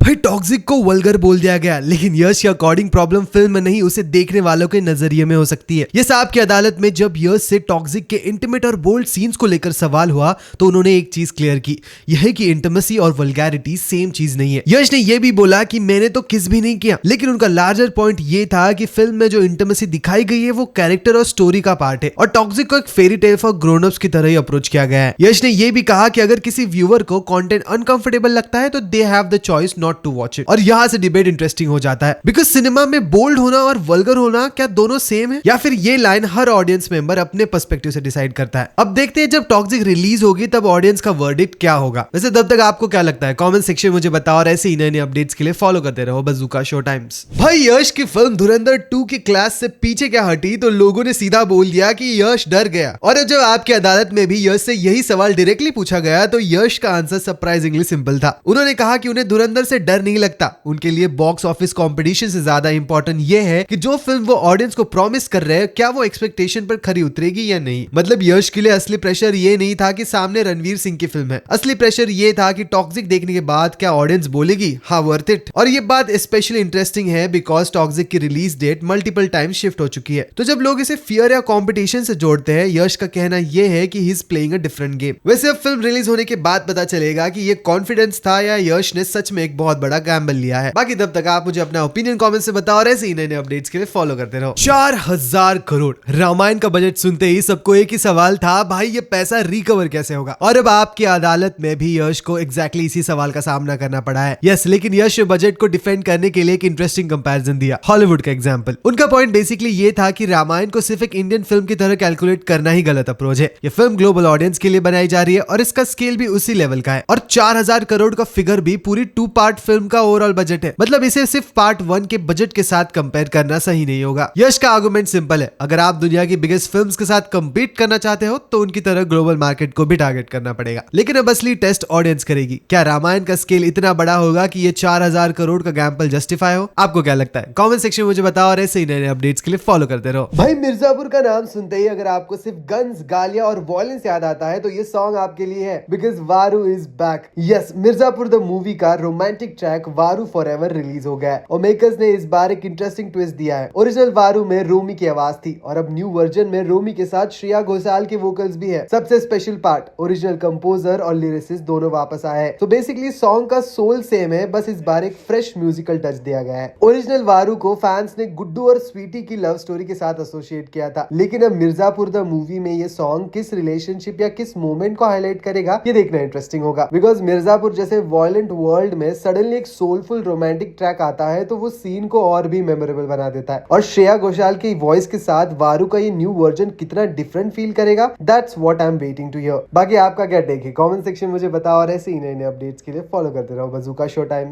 भाई टॉक्सिक को वल्गर बोल दिया गया, लेकिन यश के अकॉर्डिंग प्रॉब्लम फिल्म में नहीं उसे देखने वालों के नजरिए में हो सकती है। ये साहब की अदालत में जब यश से टॉक्सिक के इंटीमेट और बोल्ड सीन्स को लेकर सवाल हुआ तो उन्होंने एक चीज क्लियर की, यह है कि इंटीमेसी और वल्गैरिटी सेम चीज नहीं है। यश ने यह भी बोला कि मैंने तो किस भी नहीं किया, लेकिन उनका लार्जर पॉइंट ये था कि फिल्म में जो इंटीमेसी दिखाई गई है वो कैरेक्टर और स्टोरी का पार्ट है और टॉक्सिक को एक fairy tale for grown ups की तरह ही अप्रोच किया गया है। यश ने यह भी कहा कि अगर किसी व्यूअर को कंटेंट अनकंफर्टेबल लगता है तो they have the choice not to watch it. और यहाँ से डिबेट इंटरेस्टिंग हो जाता है, बिकॉज सिनेमा में बोल्ड होना और वल्गर होना क्या दोनों सेम है, या फिर ये लाइन हर ऑडियंस मेंबर अपने पर्सपेक्टिव से डिसाइड करता है। अब देखते हैं जब टॉक्सिक रिलीज होगी तब ऑडियंस का वर्डिक्ट क्या होगा। वैसे तब तक आपको क्या लगता है कमेंट सेक्शन में मुझे बताओ, और ऐसे ही नए नए अपडेट्स के लिए फॉलो करते रहो बज़ूका शो टाइम्स। भाई यश की फिल्म धुरंधर 2 की क्लास से पीछे क्या हटी तो लोगों ने सीधा बोल दिया कि यश डर गया, और जब आपकी अदालत में भी यश से यही सवाल डायरेक्टली पूछा गया तो यश का आंसर सरप्राइजिंगली सिंपल था। उन्होंने कहा कि उन्हें धुरंधर से डर नहीं लगता, उनके लिए बॉक्स ऑफिस कंपटीशन से ज्यादा इंपॉर्टेंट ये है कि जो फिल्म वो ऑडियंस को प्रॉमिस कर रहे हैं क्या वो एक्सपेक्टेशन पर खरी उतरेगी या नहीं। मतलब यश के लिए असली प्रेशर ये नहीं था कि सामने रणवीर सिंह की फिल्म है, असली प्रेशर ये था कि टॉक्सिक देखने के बाद क्या ऑडियंस बोलेगी हाँ वर्थ इट। और ये बात स्पेशली इंटरेस्टिंग है बिकॉज टॉक्सिक की release date multiple time shift हो चुकी है, तो जब लोग इसे फियर या कॉम्पिटिशन से जोड़ते हैं यश का कहना यह है कि he is playing a different game. वैसे अब फिल्म रिलीज होने के बाद पता चलेगा कि ये कॉन्फिडेंस था या यश ने सच में एक बहुत बड़ा गैम्बल लिया है। बाकी तब तक आप मुझे अपना ओपिनियन कमेंट से बताओ, और ऐसे ही नए नए अपडेट्स के लिए फॉलो करते रहो। 4000 करोड़ रामायण का बजट सुनते ही सबको एक ही सवाल था, भाई ये पैसा रिकवर कैसे होगा। और अब आपकी अदालत में भी यश को एग्जैक्टली इसी सवाल का सामना करना पड़ा है। यस, लेकिन यश बजट को डिफेंड करने के लिए एक इंटरेस्टिंग कंपैरिजन दिया, हॉलीवुड का एग्जांपल। उनका पॉइंट बेसिकली ये था कि रामायण को सिर्फ एक इंडियन फिल्म की तरह कैलकुलेट करना ही गलत अप्रोच है। ये फिल्म ग्लोबल ऑडियंस के लिए बनाई जा रही है और इसका स्केल भी उसी लेवल का है, और 4000 करोड़ का फिगर भी पूरी 2 पार्ट फिल्म का ओवरऑल बजट है। मतलब इसे सिर्फ पार्ट 1 के बजट के साथ कंपेयर करना सही नहीं होगा। यश का आर्गुमेंट सिंपल है, अगर आप दुनिया की बिगेस्ट फिल्म्स के साथ कंपीट करना चाहते हो तो उनकी तरह ग्लोबल मार्केट को भी टारगेट करना पड़ेगा। लेकिन अब असली टेस्ट ऑडियंस करेगी, क्या रामायण का स्केल इतना बड़ा होगा कि ये 4000 करोड़ का गैम्बल जस्टिफाई हो। आपको क्या लगता है कमेंट सेक्शन में मुझे बताओ, और ऐसे ही नए नए अपडेट्स के लिए फॉलो करते रहो। भाई मिर्जापुर का नाम सुनते ही अगर आपको सिर्फ गन्स, गालियां और वॉयलेंस याद आता है तो ये सॉन्ग आपके लिए है, बिकॉज वारू is back. Yes, Mirzapur the movie का रोमांटिक ट्रैक वारू फॉरएवर रिलीज हो गया है और मेकर्स ने इस बार एक इंटरेस्टिंग ट्विस्ट दिया है। ओरिजिनल वारू में रोमी की आवाज थी और अब न्यू वर्जन में रोमी के साथ श्रेया घोषाल के वोकल्स भी है। सबसे स्पेशल पार्ट, ओरिजिनल कंपोजर और लिरिसिस्ट दोनों वापस आए हैं। तो बेसिकली सॉन्ग का सोल सेम है, बस इस बार एक फ्रेश म्यूजिकल टच दिया गया है। ओरिजिनल वारू को फैंस ने गुड्डू और स्वीटी की लव स्टोरी के साथ एसोसिएट किया था, लेकिन अब मिर्जापुर द मूवी में ये सॉन्ग किस रिलेशनशिप या किस मोमेंट को हाईलाइट करेगा ये देखना इंटरेस्टिंग होगा। बिकॉज मिर्जापुर जैसे वायलेंट वर्ल्ड में सडनली एक सोलफुल रोमांटिक ट्रैक आता है तो वो सीन को और भी मेमोरेबल बना देता है। और श्रेया घोषाल की वॉइस के साथ वारू का ये न्यू वर्जन कितना डिफरेंट फील करेगा, that's what I am waiting to hear. बाकी आपका क्या टेक है कमेंट सेक्शन मुझे बताओ, और ऐसे ही नए नए अपडेट्स के लिए फॉलो करते रहो बज़ूका शो टाइम्स।